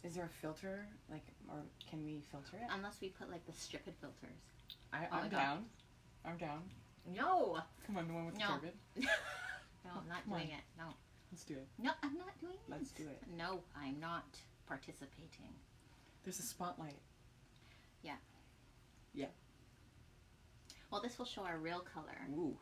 Is there a filter, like, or can we filter it? Unless we put like the stupid filters. I'm down. I'm down. No. Come on, the one with the turbid. No, I'm not doing it. No. Let's do it. No, I'm not doing it. Let's do it. No, I'm not participating. There's a spotlight. Yeah. Yeah. Well, this will show our real color. Ooh.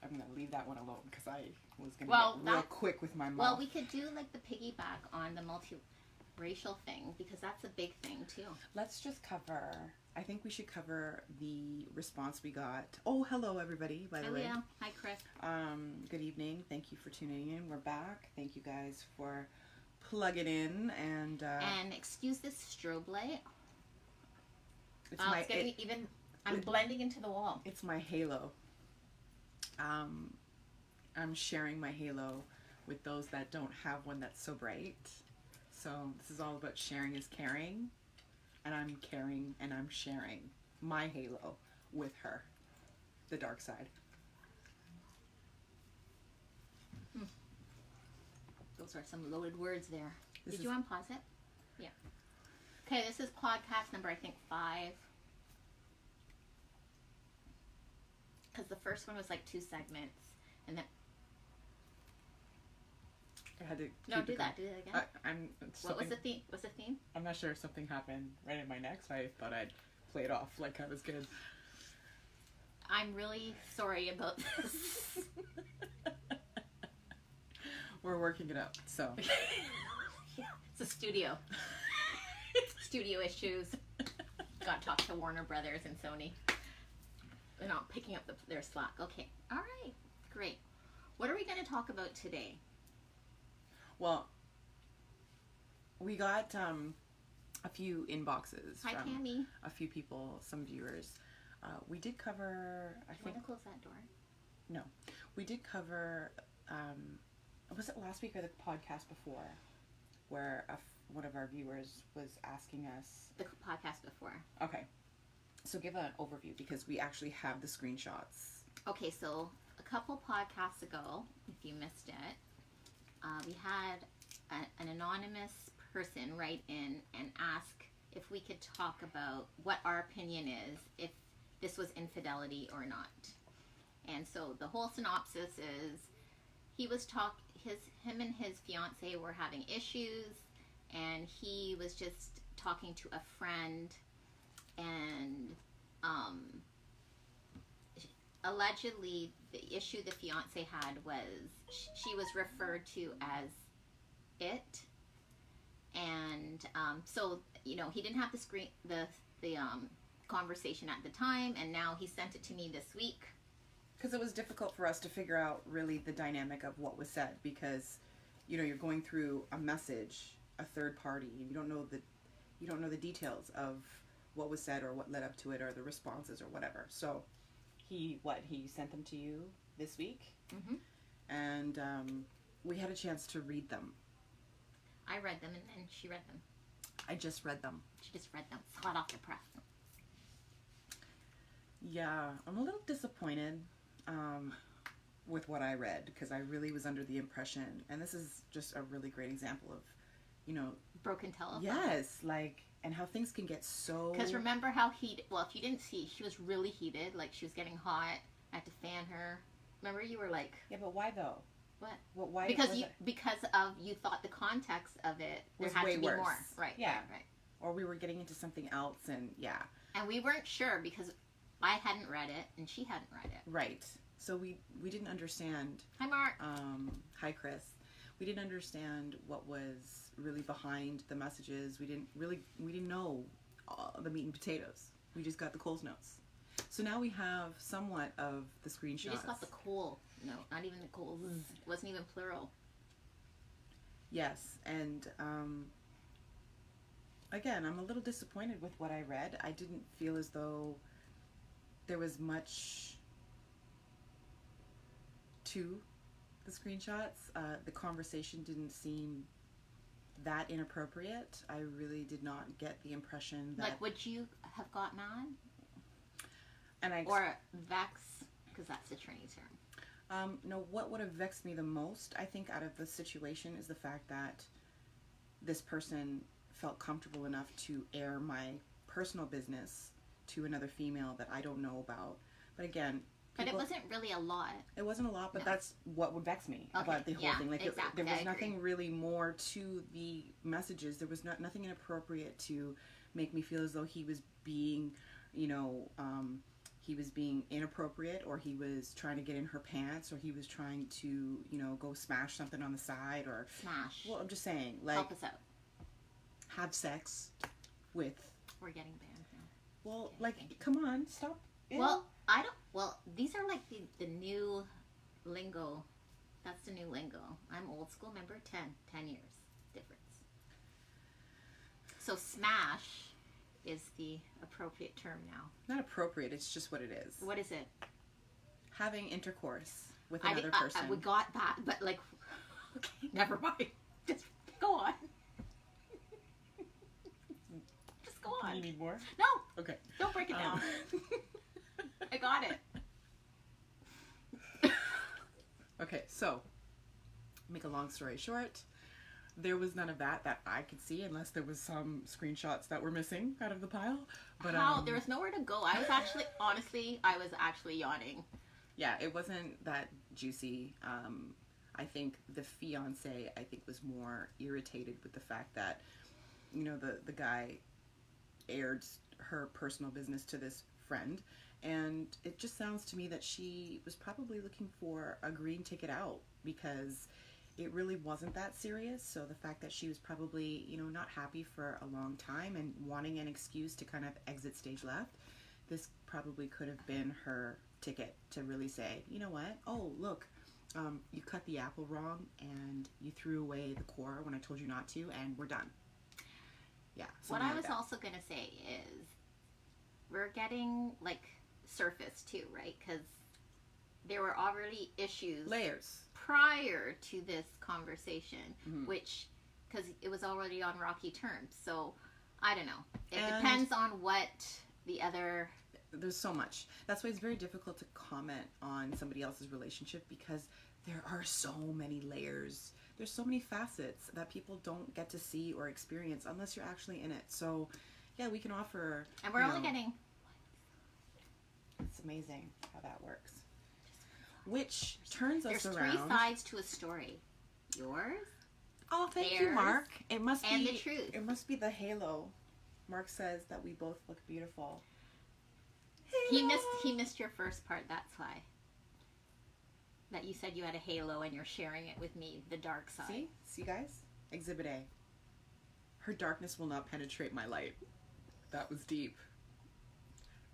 I'm going to leave that one alone because I was going to get real quick with my mouth. Well, we could do like the piggyback on the multiracial thing because that's a big thing too. Let's just cover, I think we should cover the response we got. Oh, hello everybody, by the way. Yeah. Hi, Chris. Good evening. Thank you for tuning in. We're back. Thank you guys for plugging in. And excuse this strobe light. It's it's getting even, I'm blending into the wall. It's my halo. I'm sharing my halo with those that don't have one that's so bright. So this is all about sharing is caring, and I'm caring and I'm sharing my halo with her, the dark side. Those are some loaded words there. Did you unpause it? Yeah. Okay, this is podcast number, I think, 5. Because the first one was like 2 segments, and then I had to. Do that again. What was the theme? What's the theme? I'm not sure. Something happened right in my neck, so I thought I'd play it off like I was good. I'm really sorry about this. We're working it out, so. Yeah, it's a studio. Studio issues. Got to talk to Warner Brothers and Sony. They're not picking up their slack. Okay. All right. Great. What are we going to talk about today? Well, we got a few inboxes Hi, from Tammy. a few people, some viewers. We did cover, I think... Want to close that door? No. We did cover, was it last week or the podcast before, where one of our viewers was asking us... The podcast before. Okay. So give an overview because we actually have the screenshots. Okay, so a couple podcasts ago, if you missed it, we had an anonymous person write in and ask if we could talk about what our opinion is if this was infidelity or not. And so the whole synopsis is he was him and his fiance were having issues, and he was just talking to a friend, and allegedly the issue the fiance had was she was referred to as it, and so he didn't have the conversation at the time, and now he sent it to me this week because it was difficult for us to figure out really the dynamic of what was said, because you're going through a message, a third party, and you don't know the details of what was said or what led up to it or the responses or whatever. So he sent them to you this week? Mm-hmm. And we had a chance to read them. I read them, and then she read them. I just read them. She just read them. It's hot off the press. Yeah, I'm a little disappointed with what I read, because I really was under the impression, and this is just a really great example of, broken telephone. Yes, and how things can get so... Because remember how heated... Well, if you didn't see, she was really heated. Like, she was getting hot. I had to fan her. Remember, you were like... Yeah, but why, though? What? Why? Because you thought the context of it was had way to be worse. More. Right, yeah. Right. Or we were getting into something else, and yeah. And we weren't sure, because I hadn't read it, and she hadn't read it. Right. So we didn't understand... Hi, Mark. Hi, Chris. We didn't understand what was really behind the messages. We didn't know the meat and potatoes. We just got the Coles notes. So now we have somewhat of the screenshots. We just got the cool note, not even the Coles. It wasn't even plural. Yes, and again, I'm a little disappointed with what I read. I didn't feel as though there was much to the screenshots. The conversation didn't seem that inappropriate. I really did not get the impression that... Like, would you have got mad? Or vex, because that's the Trini term. No, what would have vexed me the most, I think, out of the situation is the fact that this person felt comfortable enough to air my personal business to another female that I don't know about. But again, but it wasn't really a lot. It wasn't a lot, but No. that's what would vex me Okay. about the whole Yeah, thing. Like exactly. there was I nothing agree. really more to the messages. There was nothing inappropriate to make me feel as though he was being, you know, he was being inappropriate, or he was trying to get in her pants, or he was trying to, you know, go smash something on the side, or Smash. well, I'm just saying, like, Help us out. have sex with. We're getting banned now. Well, Okay, like, thank you. come on, stop. Ew. Well, I don't. Well, these are like the new lingo. That's the new lingo. I'm old school. Remember, 10 years difference. So smash is the appropriate term now. Not appropriate. It's just what it is. What is it? Having intercourse with I, another I, person. we got that, but like, okay, never mind. Just go on. Just go on. You need more? No, Okay. don't break it down. I got it. Okay, so, make a long story short, there was none of that I could see, unless there was some screenshots that were missing out of the pile. But How? There was nowhere to go. I was actually, honestly, yawning. yeah, it wasn't that juicy. I think the fiance, was more irritated with the fact that, you know, the guy aired her personal business to this friend, and it just sounds to me that she was probably looking for a green ticket out, because it really wasn't that serious. So the fact that she was probably, you know, not happy for a long time and wanting an excuse to kind of exit stage left, this probably could have been her ticket to really say, you know what, oh look, you cut the apple wrong and you threw away the core when I told you not to, and we're done. Yeah. What something I like was that. also going to say is we're getting like surface too, right? Because there were already issues Layers. prior to this conversation, Mhm. which, because it was already on rocky terms. So I don't know. It And- depends on what the other. There's so much. That's why it's very difficult to comment on somebody else's relationship, because there are so many layers. There's so many facets that people don't get to see or experience unless you're actually in it. So, yeah, we can offer. And we're you only know, getting. It's amazing how that works. Which turns us There's around. three sides to a story. Yours, Oh, thank you, theirs, Mark. It must and be the truth. It must be the halo. Mark says that we both look beautiful. He missed your first part. That's why. That you said you had a halo and you're sharing it with me, the dark side. See, guys? Exhibit A. Her darkness will not penetrate my light. That was deep.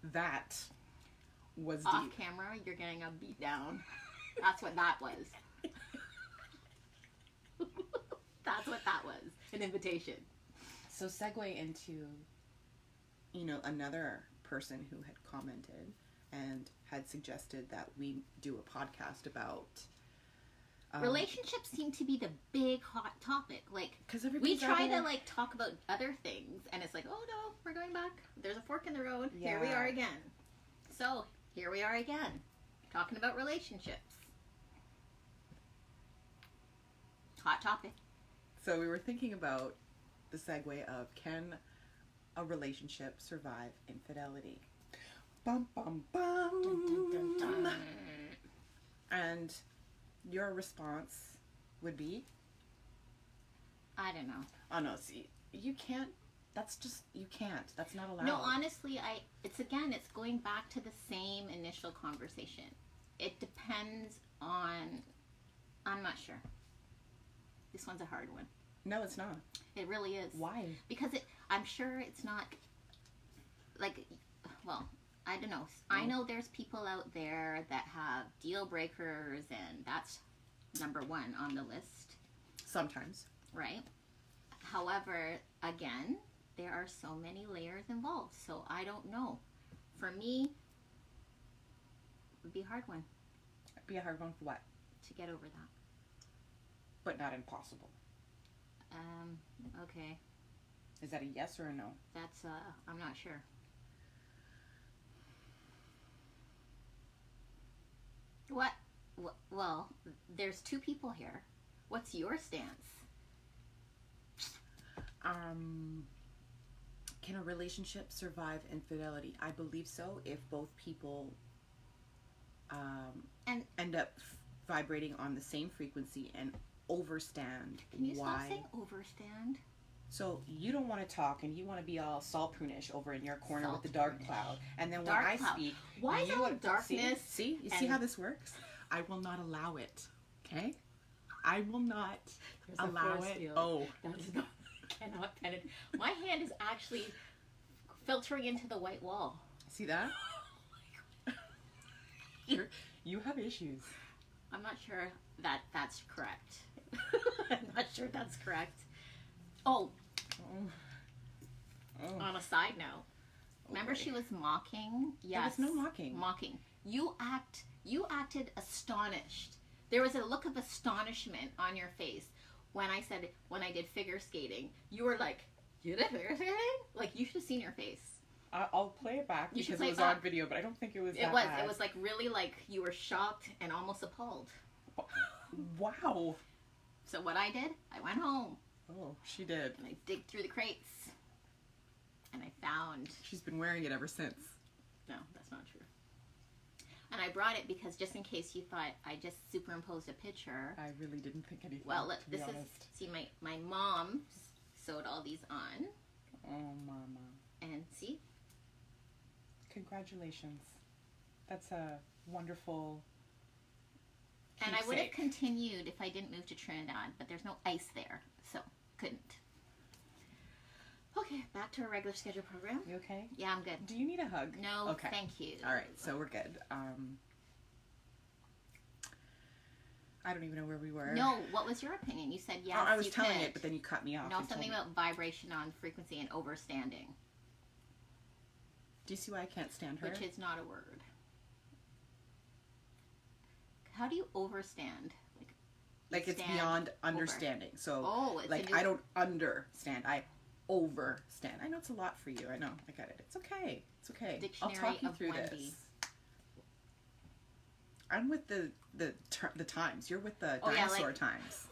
That was Off deep. camera, you're getting a beat down. That's what that was. That's what that was. An invitation. So segue into, you know, another person who had commented and had suggested that we do a podcast about Relationships seem to be the big hot topic. Like, because we everybody's out try there- to like talk about other things, and it's like, oh no, we're going back. There's a fork in the road. Here we Yeah. are again. So here we are again, talking about relationships. Hot topic. So we were thinking about the segue of, can a relationship survive infidelity? Bum bum bum. Dun, dun, dun, dun. And your response would be, I don't know. oh no, see, you can't. That's just, you can't. That's not allowed. No, honestly, it's going back to the same initial conversation. It depends on, I'm not sure. This one's a hard one. No, it's not. It really is. Why? Because I'm sure it's not, like, well, I don't know. I know there's people out there that have deal breakers, and that's number one on the list, Sometimes. right? However, again, there are so many layers involved, so I don't know. For me, it would be a hard one It'd be a hard one for what? to get over that. But not impossible. Okay. Is that a yes or a no? That's, I'm not sure. What? Well, there's two people here. What's your stance? Can a relationship survive infidelity? I believe so if both people And end up vibrating on the same frequency and overstand. can you why. stop saying overstand? So you don't want to talk and you want to be all salt prunish over in your corner Salt with the dark prunish. cloud. And then when Dark I cloud. speak, Why is you all would- darkness? See? You see and- how this works? I will not allow it. Okay? I will not There's a allow force it. field. Oh. That is not, cannot penetrate. My hand is actually filtering into the white wall. See that? You have issues. I'm not sure that that's correct. I'm not sure that's correct. Oh, on a side note, remember she was mocking? Yes. There was no mocking. Mocking. You acted astonished. There was a look of astonishment on your face when I did figure skating. You were like, you did figure skating? Like, you should have seen your face. I'll play it back You should because play it was it back. on video, but I don't think it was It that was. bad. It was like really like you were shocked and almost appalled. Wow. So what I did, I went home Oh, she did. and I digged through the crates and I found. She's been wearing it ever since. No, that's not true. And I brought it because just in case you thought I just superimposed a picture. I really didn't think anything. Well, to be this honest. is, see, my mom sewed all these on. Oh, mama. And see? Congratulations. That's a wonderful. And I would have keepsake. continued if I didn't move to Trinidad, but there's no ice there, so couldn't. Okay, back to our regular schedule program. You okay? Yeah, I'm good. Do you need a hug? No, Okay. thank you. All right, so we're good. I don't even know where we were. No, what was your opinion? You said yes. Oh, I was you telling could. it, but then you cut me off. No, and something told me- about vibration on frequency and overstanding, Do you see why I can't stand her? which is not a word. How do you overstand? Like it's stand beyond over. understanding. So Oh, it's like a new- I don't understand. I overstand. I know it's a lot for you. I know. I get it. It's okay. It's okay. I'll Dictionary talk you of through Wendy. this. I'm with the times. You're with the Oh, yeah, dinosaur like- times.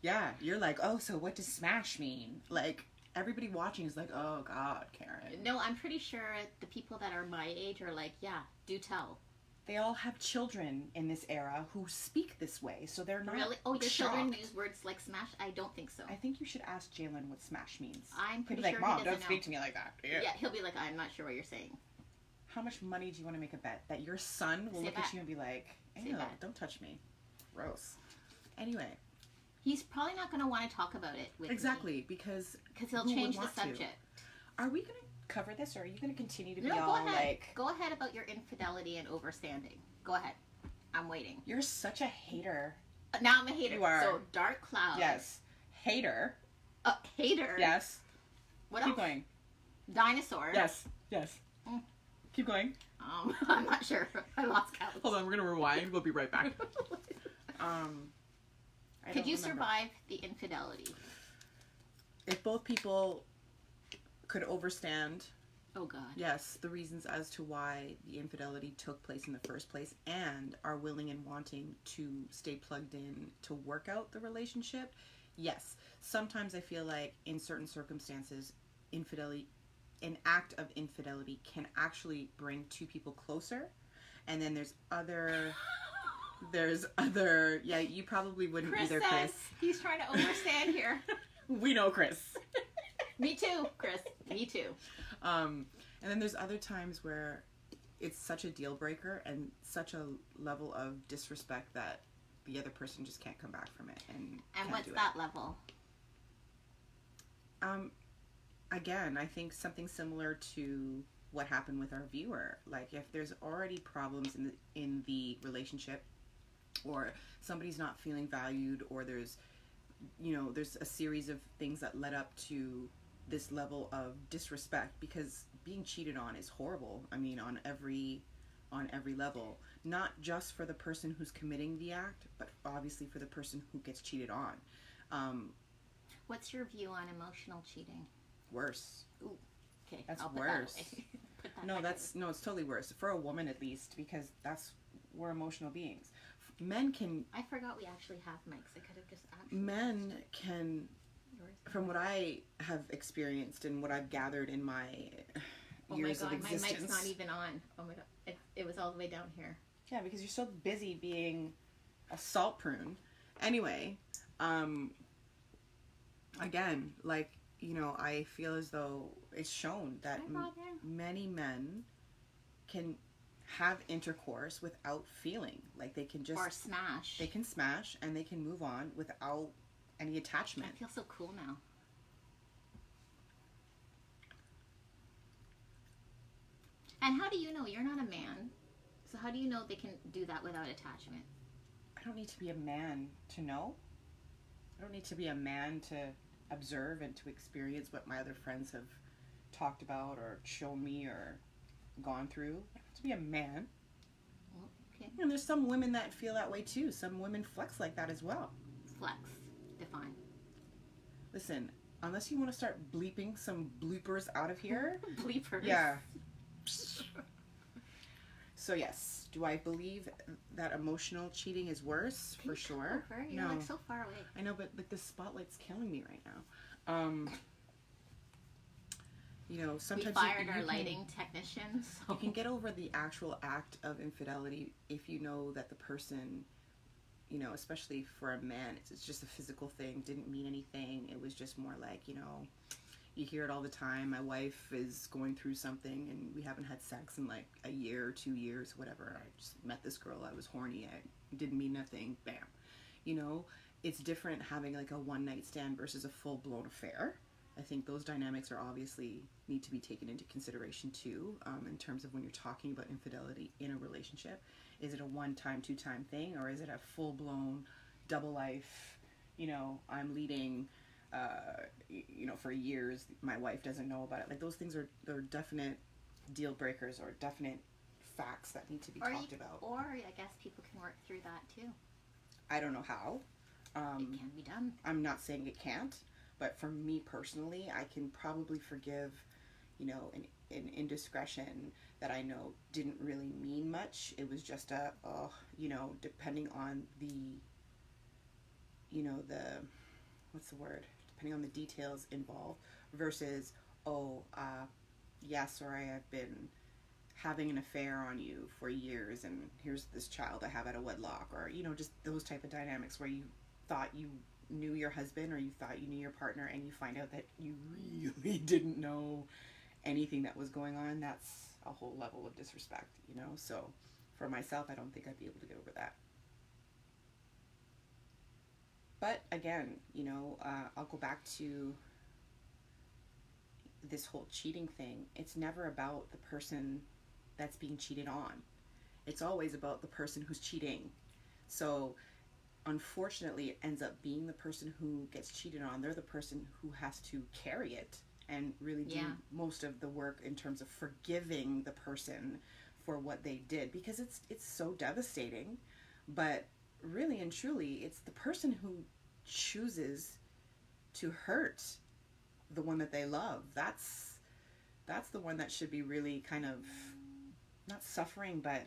Yeah, you're like, oh, so what does smash mean? Like everybody watching is like, oh God, Karen. No, I'm pretty sure the people that are my age are like, yeah, do tell. They all have children in this era who speak this way, so they're not Really? Oh, your shocked. children use words like smash? I don't think so. I think you should ask Jalen what smash means. I'm He'll pretty be like, sure Mom, he don't doesn't speak know. to me like that. Yeah, he'll be like, I'm not sure what you're saying. How much money do you want to make a bet that your son will Say look that. at you and be like, Say ew, that. don't touch me. Gross. Anyway. He's probably not going to want to talk about it with Exactly, because because he'll who would change the want to? subject. Are we going to cover this, or are you going to continue to be No, go all ahead. like, Go ahead about your infidelity and overstanding. Go ahead. I'm waiting. you're such a hater. Now I'm a hater. You are. So dark cloud. Yes. Hater. Hater. Yes. What Keep else? going. Dinosaur. Yes. Yes. Mm. Keep going. I'm not sure. I lost count. Hold on, we're going to rewind. We'll be right back. I Could don't you remember. survive the infidelity? If both people could overstand, Oh God. yes, the reasons as to why the infidelity took place in the first place and are willing and wanting to stay plugged in to work out the relationship, yes. Sometimes I feel like in certain circumstances, an act of infidelity can actually bring two people closer. And then there's other, yeah, you probably wouldn't Chris either, says Chris. he's trying to overstand here. We know Chris. Me too, Chris. Me too. And then there's other times where it's such a deal breaker and such a level of disrespect that the other person just can't come back from it And can't what's do that level? it. Again, I think something similar to what happened with our viewer. Like if there's already problems in the relationship, or somebody's not feeling valued, or there's a series of things that led up to this level of disrespect, because being cheated on is horrible. I mean, on every level, not just for the person who's committing the act, but obviously for the person who gets cheated on. What's your view on emotional cheating? Worse. Ooh, okay, That's I'll put worse. That away. Put that No, back it's totally worse for a woman, at least, because we're emotional beings. Men can I forgot we actually have mics. I could have just actually. men can You're yours? From what I have experienced and what I've gathered in my years of existence. My mic's not even on. Oh my god, it was all the way down here. Yeah, because you're so busy being a salt prune. Anyway, again, like, you know, I feel as though it's shown that many men can have intercourse without feeling. Like, they can just... Or smash. They can smash and they can move on without any attachment. I feel so cool now. And how do you know? You're not a man. So how do you know they can do that without attachment? I don't need to be a man to know. I don't need to be a man to observe and to experience what my other friends have talked about or shown me or gone through. I don't have to be a man. Well, okay. And there's some women that feel that way too. Some women flex like that as well. Flex. Define. Listen, unless you want to start bleeping some bloopers out of here. Bleepers. Yeah. So yes, do I believe that emotional cheating is worse? For sure. You're like so far away. I know, but like the spotlight's killing me right now. You know, sometimes we fired our lighting technician. So. You can get over the actual act of infidelity if you know that the person, you know, especially for a man, it's just a physical thing, didn't mean anything. It was just more like, you know, you hear it all the time. My wife is going through something and we haven't had sex in like a year or 2 years, whatever. I just met this girl. I was horny. I didn't mean nothing. Bam. You know, it's different having like a one night stand versus a full blown affair. I think those dynamics are obviously need to be taken into consideration too, in terms of when you're talking about infidelity in a relationship. Is it a one-time, two-time thing, or is it a full-blown double life? You know, I'm leading, you know, for years. My wife doesn't know about it. Like, those things are definite deal breakers or definite facts that need to be talked about. Or I guess people can work through that too. I don't know how. It can be done. I'm not saying it can't. But for me personally, I can probably forgive, you know, an indiscretion that I know didn't really mean much. It was just you know, depending on the, you know, what's the word? Depending on the details involved versus, yeah, sorry, I've been having an affair on you for years and here's this child I have out of wedlock, or, you know, just those type of dynamics where you thought you knew your husband or you thought you knew your partner and you find out that you really didn't know anything that was going on. That's a whole level of disrespect, you know. So for myself, I don't think I'd be able to get over that. But again, you know, I'll go back to this whole cheating thing. It's never about the person that's being cheated on. It's always about the person who's cheating. So unfortunately, it ends up being the person who gets cheated on. They're the person who has to carry it and really do most of the work in terms of forgiving the person for what they did, because it's so devastating. But really and truly, it's the person who chooses to hurt the one that they love. That's the one that should be really kind of not suffering, but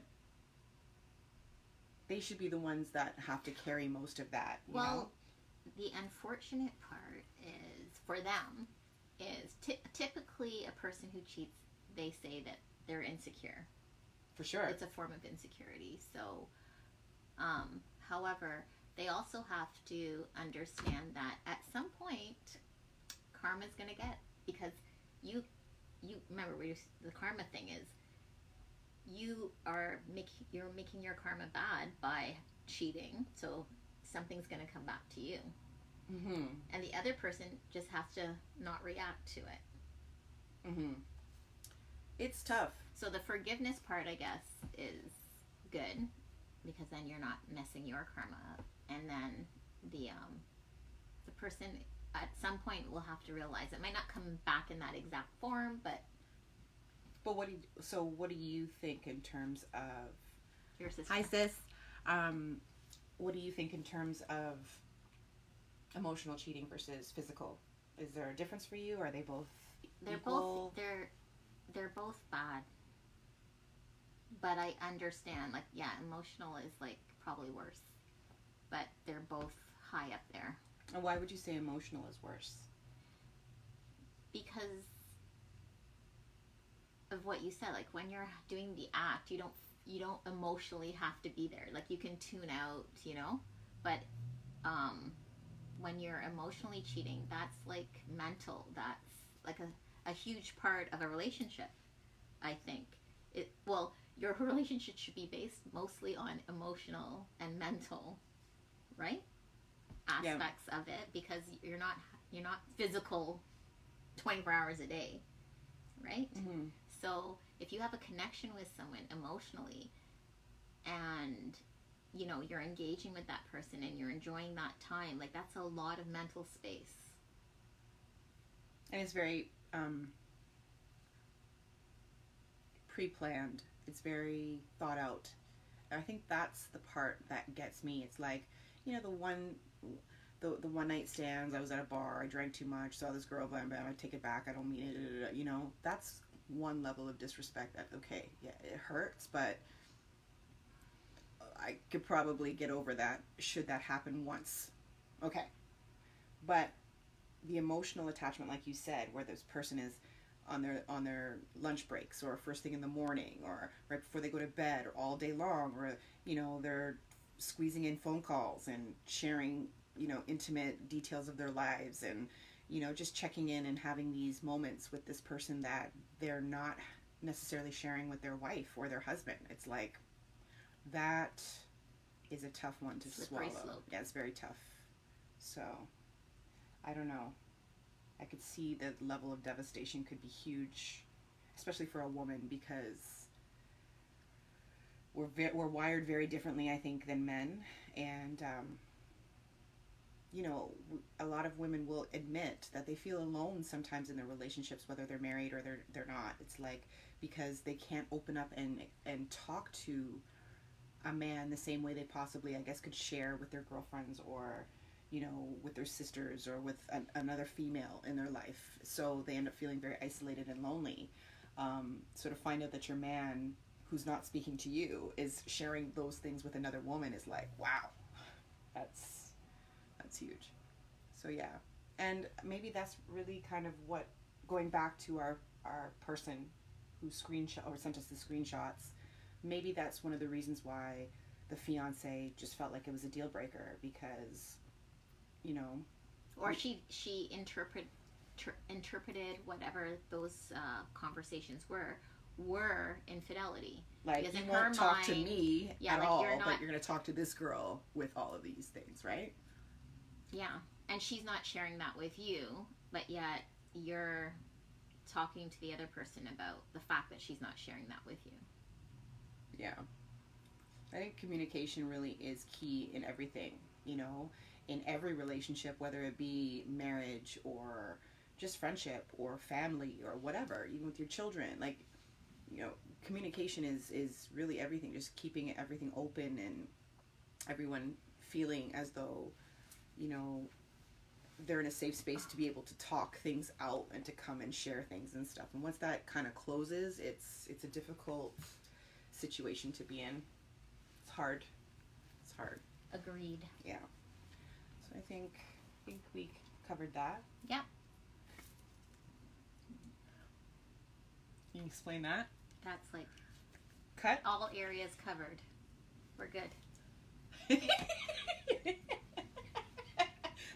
they should be the ones that have to carry most of that. You know? The unfortunate part is, for them, is typically a person who cheats, they say that they're insecure. For sure. It's a form of insecurity. So, however, they also have to understand that at some point, karma's going to get, because you remember the karma thing is, you're making your karma bad by cheating, so something's going to come back to you. Mm-hmm. And the other person just has to not react to it. Mm-hmm. It's tough. So the forgiveness part, I guess, is good, because then you're not messing your karma up. And then the person at some point will have to realize it might not come back in that exact form, but what do you think in terms of your sister? Hi, sis. What do you think in terms of emotional cheating versus physical? Is there a difference for you? Are they both equal? They're both bad. But I understand, like, yeah, emotional is like probably worse. But they're both high up there. And why would you say emotional is worse? because of what you said. Like when you're doing the act, you don't emotionally have to be there. Like you can tune out, you know, but when you're emotionally cheating, that's like mental. That's like a huge part of a relationship, I think. Your relationship should be based mostly on emotional and mental, right? Aspects of it, because you're not physical 24 hours a day, right? Mm-hmm. So if you have a connection with someone emotionally, and you know you're engaging with that person and you're enjoying that time, like that's a lot of mental space. And it's very pre-planned. It's very thought out. And I think that's the part that gets me. It's like, you know, the one night stands. I was at a bar, I drank too much, saw this girl, bam bam, I take it back, I don't mean it, you know. That's one level of disrespect that, okay, yeah, it hurts, but I could probably get over that should that happen once. Okay. But the emotional attachment, like you said, where this person is on their lunch breaks or first thing in the morning or right before they go to bed or all day long, or you know, they're squeezing in phone calls and sharing, you know, intimate details of their lives, and you know, just checking in and having these moments with this person that they're not necessarily sharing with their wife or their husband. It's like, that is a tough one to swallow. Slope. Yeah, it's very tough. So I don't know. I could see the level of devastation could be huge, especially for a woman, because we're wired very differently, I think, than men. And you know, a lot of women will admit that they feel alone sometimes in their relationships, whether they're married or they're not. It's like, because they can't open up and talk to a man the same way they possibly, I guess, could share with their girlfriends, or you know, with their sisters, or with another female in their life. So they end up feeling very isolated and lonely. So to find out that your man, who's not speaking to you, is sharing those things with another woman is like, wow, that's huge. So yeah, and maybe that's really kind of what, going back to our person who screenshot or sent us the screenshots, maybe that's one of the reasons why the fiance just felt like it was a deal breaker, because, you know, or she interpreted whatever those conversations were infidelity. Like, because you in won't her talk mind, to me yeah, at like all, you're not, but you're going to talk to this girl with all of these things, right? yeah, and she's not sharing that with you, but yet you're talking to the other person about the fact that she's not sharing that with you. Yeah. I think communication really is key in everything, you know, in every relationship, whether it be marriage or just friendship or family or whatever, even with your children. Like, you know, communication is really everything, just keeping everything open and everyone feeling as though, you know, they're in a safe space to be able to talk things out and to come and share things and stuff. And once that kind of closes, it's a difficult situation to be in. It's hard. It's hard. Agreed. Yeah. So I think we covered that. Yeah. Can you explain that? That's like Cut. all areas covered. We're good.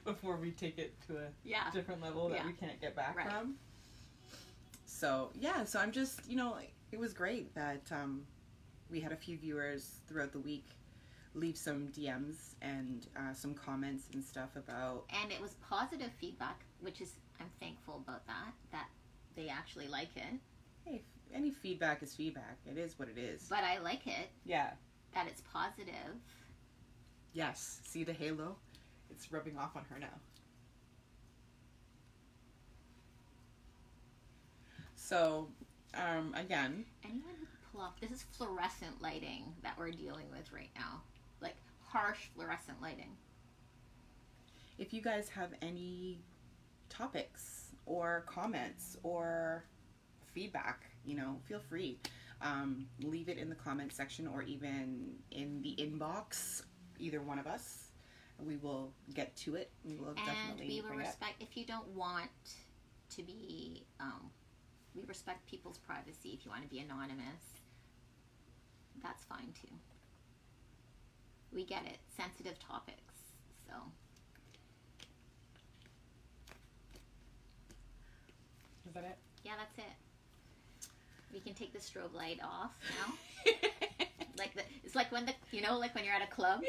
Before we take it to a Yeah. different level that Yeah. we can't get back Right. from. So yeah, so I'm just, you know, it was great that we had a few viewers throughout the week leave some DMs and some comments and stuff about. And it was positive feedback, which is, I'm thankful about that they actually like it. Hey, any feedback is feedback. It is what it is. But I like it, Yeah. that it's positive. Yes. See the halo? It's rubbing off on her now. So, again. Anyone who could pull off, this is fluorescent lighting that we're dealing with right now. Like harsh fluorescent lighting. If you guys have any topics or comments or feedback, you know, feel free. Leave it in the comment section or even in the inbox, either one of us. We will get to it. We will definitely And we will bring it up. respect, if you don't want to be, we respect people's privacy. If you want to be anonymous, that's fine too. We get it. Sensitive topics. So. Is that it? Yeah, that's it. We can take the strobe light off now. It's like when like when you're at a club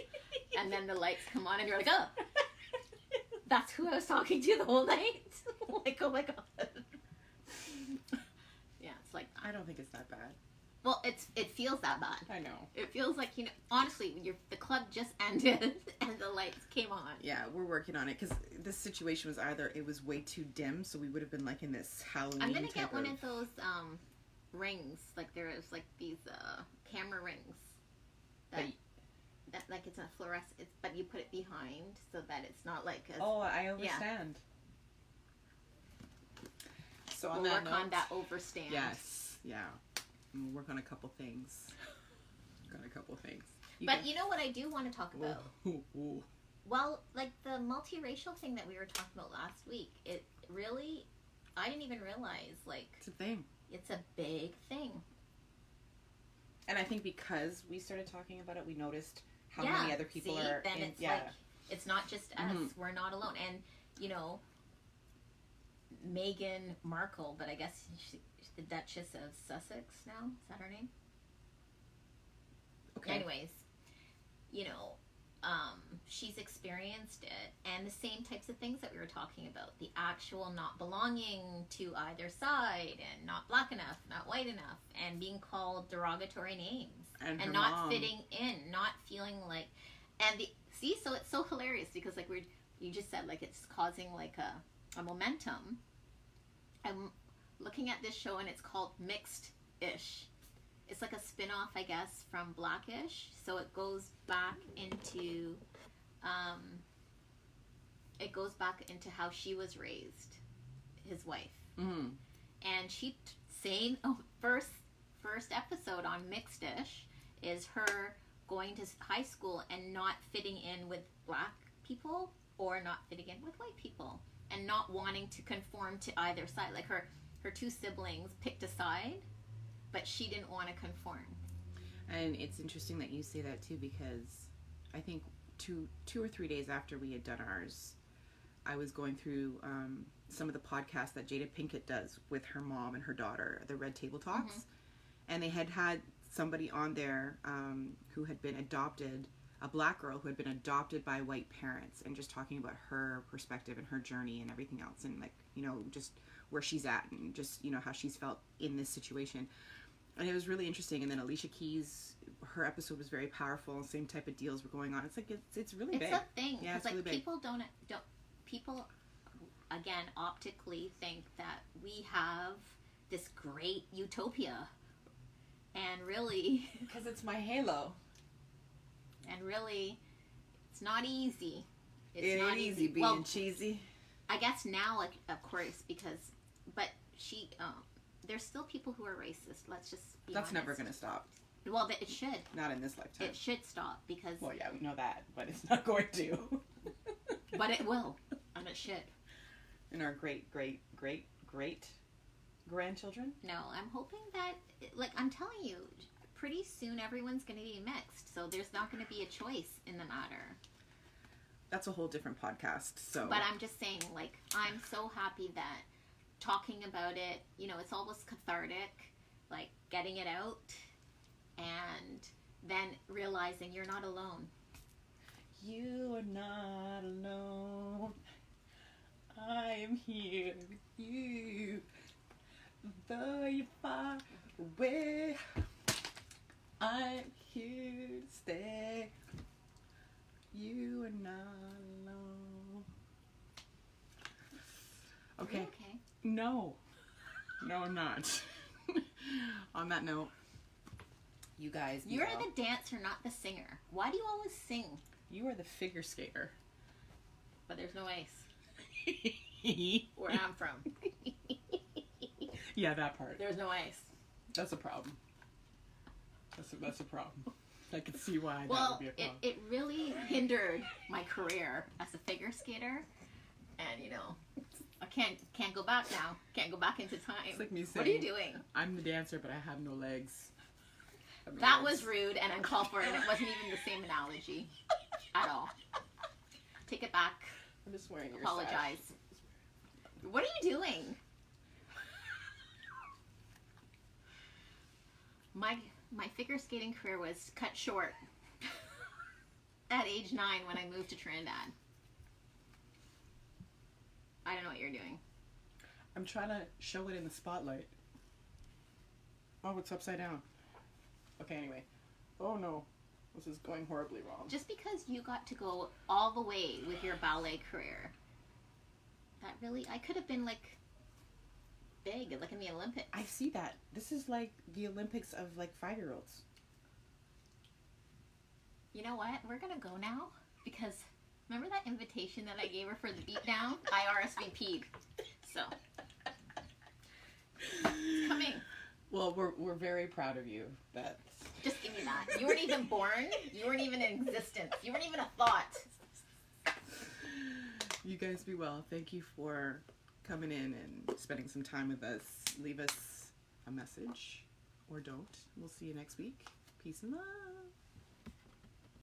and then the lights come on and you're like, oh, that's who I was talking to the whole night. Like, oh my god. Yeah, it's like I don't think it's that bad. Well, it feels that bad. I know. It feels like, honestly, when the club just ended and the lights came on. Yeah, we're working on it because this situation was either it was way too dim, so we would have been like in this Halloween. I'm gonna get one of those rings, like there is like these camera rings that like it's a fluorescent, but you put it behind so that it's not like. I understand. Yeah. So we'll work on that overstand. Yes. Yeah. We'll work on a couple things. But you know what I do want to talk about? Ooh. Well, like the multiracial thing that we were talking about last week, it really, I didn't even realize, like... It's a thing. It's a big thing. And I think because we started talking about it, we noticed how many other people are... Then it's like, it's not just us. Mm-hmm. We're not alone. And, Meghan Markle, but I guess she's the Duchess of Sussex now. Is that her name? Okay. Anyways, she's experienced it, and the same types of things that we were talking about. The actual not belonging to either side, and not black enough, not white enough, and being called derogatory names. And not mom. Fitting in, not feeling like... so it's so hilarious, because like you just said, like it's causing like a momentum. I'm looking at this show, and it's called Mixed-ish. It's like a spin-off, I guess, from Blackish. So it goes back into how she was raised, his wife. Mm-hmm. And she saying, first episode on Mixed-ish is her going to high school and not fitting in with black people or not fitting in with white people and not wanting to conform to either side. Like her two siblings picked a side, but she didn't want to conform. And it's interesting that you say that too, because I think two or 3 days after we had done ours, I was going through some of the podcasts that Jada Pinkett does with her mom and her daughter, the Red Table Talks. Mm-hmm. And they had somebody on there who had been adopted, a black girl who had been adopted by white parents, and just talking about her perspective and her journey and everything else, and like, just where she's at, and just, how she's felt in this situation. And it was really interesting. And then Alicia Keys, her episode was very powerful. Same type of deals were going on. It's like, it's really big. It's a thing. Yeah, it's like really big. People, again, optically think that we have this great utopia. And really... Because it's my halo. And really, it's not easy. It's not easy being cheesy. I guess now, like, of course, but she, there's still people who are racist. Let's just be honest. That's never going to stop. Well, it should. Not in this lifetime. It should stop, because... Well, yeah, we know that, but it's not going to. But it will, and it should. And our great grandchildren? No, I'm hoping that, like, I'm telling you, pretty soon everyone's going to be mixed, so there's not going to be a choice in the matter. That's a whole different podcast, so... But I'm just saying, like, I'm so happy that talking about it, it's almost cathartic, like, getting it out, and then realizing you're not alone. You are not alone. I am here with you. Though you're far away, I'm here to stay. You are not alone. Okay. Are you okay? No, I'm not. On that note, you guys... You're the dancer, not the singer. Why do you always sing? You are the figure skater. But there's no ice. Where I'm from. Yeah, that part. There's no ice. That's a problem. That's a problem. I can see why that would be a problem. It really hindered my career as a figure skater. And, I can't go back now. Can't go back into time. It's like me saying, what are you doing? I'm the dancer, but I have no legs. That was rude and uncalled for, and it wasn't even the same analogy at all. Take it back. I'm just wearing your Apologize. What are you doing? My figure skating career was cut short at age 9 when I moved to Trinidad. I don't know what you're doing. I'm trying to show it in the spotlight. Oh, it's upside down. Okay, anyway. Oh no, this is going horribly wrong. Just because you got to go all the way with your ballet career, that really, I could have been like big, like in the Olympics. I see that. This is like the Olympics of like 5-year-olds. You know what? We're gonna go now because remember that invitation that I gave her for the beatdown? I RSVP'd. So it's coming. Well, we're very proud of you. That's just give me that. You weren't even born. You weren't even in existence. You weren't even a thought. You guys be well. Thank you for coming in and spending some time with us. Leave us a message or don't. We'll see you next week. Peace and love.